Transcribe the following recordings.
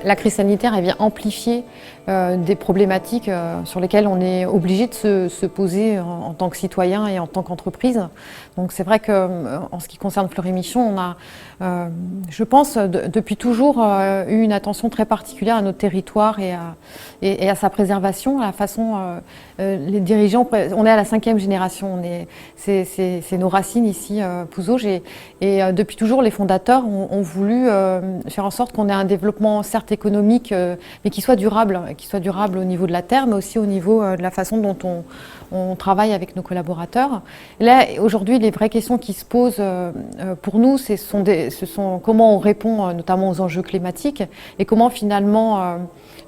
La crise sanitaire, elle vient amplifier des problématiques sur lesquelles on est obligé de se poser en tant que citoyen et en tant qu'entreprise. Donc c'est vrai qu'en ce qui concerne Fleury-Michon, on a, je pense, depuis toujours eu une attention très particulière à notre territoire et à sa préservation, à la façon, les dirigeants, on est à la 5e génération, c'est nos racines ici, Pouzauges, et depuis toujours les fondateurs ont voulu faire en sorte qu'on ait un développement certes économique, mais qui soit durable au niveau de la terre, mais aussi au niveau de la façon dont on travaille avec nos collaborateurs. Et là, aujourd'hui, les vraies questions qui se posent pour nous, ce sont comment on répond notamment aux enjeux climatiques et comment finalement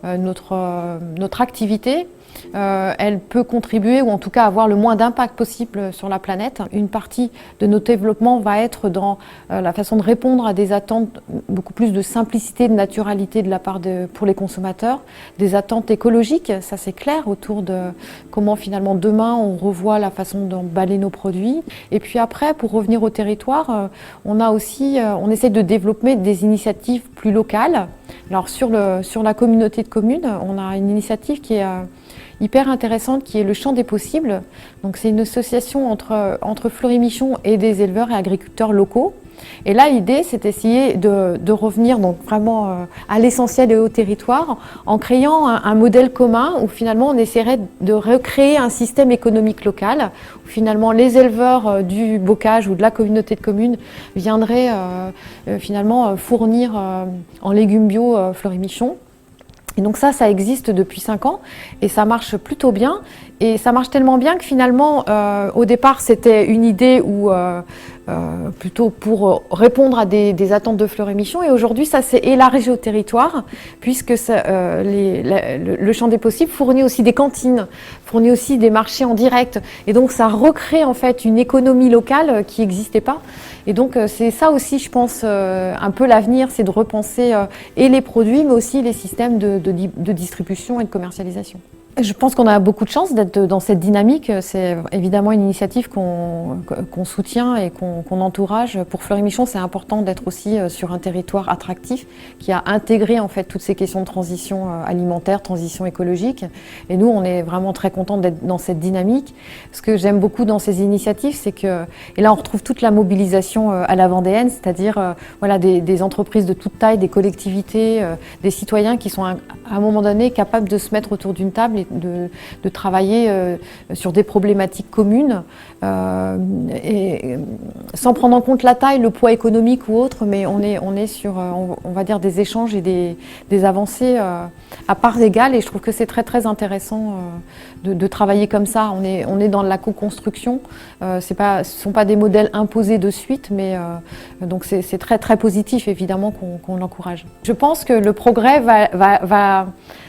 notre activité elle peut contribuer ou en tout cas avoir le moins d'impact possible sur la planète. Une partie de notre développement va être dans la façon de répondre à des attentes, beaucoup plus de simplicité, de naturalité de la part pour les consommateurs, des attentes écologiques, ça c'est clair, autour de comment finalement demain on revoit la façon d'emballer nos produits. Et puis après, pour revenir au territoire, on a aussi, on essaie de développer des initiatives plus locales. Alors sur la communauté de communes, on a une initiative qui est hyper intéressante qui est le Champ des possibles. Donc c'est une association entre Fleury-Michon et des éleveurs et agriculteurs locaux. Et là, l'idée, c'est d'essayer de revenir donc vraiment à l'essentiel et au territoire en créant un modèle commun où finalement on essaierait de recréer un système économique local où finalement les éleveurs du bocage ou de la communauté de communes viendraient finalement fournir en légumes bio Fleury-Michon. Et donc ça existe depuis 5 ans et ça marche plutôt bien. Et ça marche tellement bien que finalement, au départ, c'était une idée où, plutôt pour répondre à des attentes de Fleury-Michon. Et aujourd'hui, ça s'est élargi au territoire, puisque le Champ des possibles fournit aussi des cantines, fournit aussi des marchés en direct. Et donc, ça recrée en fait une économie locale qui n'existait pas. Et donc, c'est ça aussi, je pense, un peu l'avenir, c'est de repenser et les produits, mais aussi les systèmes de distribution et de commercialisation. Je pense qu'on a beaucoup de chance d'être dans cette dynamique. C'est évidemment une initiative qu'on soutient et qu'on entourage. Pour Fleury-Michon, c'est important d'être aussi sur un territoire attractif qui a intégré en fait toutes ces questions de transition alimentaire, transition écologique. Et nous, on est vraiment très contents d'être dans cette dynamique. Ce que j'aime beaucoup dans ces initiatives, c'est que, et là on retrouve toute la mobilisation à la vendéenne, c'est-à-dire voilà, des entreprises de toute taille, des collectivités, des citoyens qui sont à un moment donné capables de se mettre autour d'une table et de travailler sur des problématiques communes et sans prendre en compte la taille, le poids économique ou autre, mais on est sur, on va dire, des échanges et des avancées à parts égales et je trouve que c'est très très intéressant de travailler comme ça. On est dans la co-construction, ce ne sont pas des modèles imposés de suite, mais donc c'est très très positif évidemment qu'on l'encourage. Je pense que le progrès va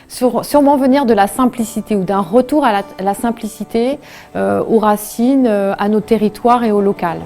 sûrement venir de la simplicité ou d'un retour à la simplicité, aux racines, à nos territoires et au local.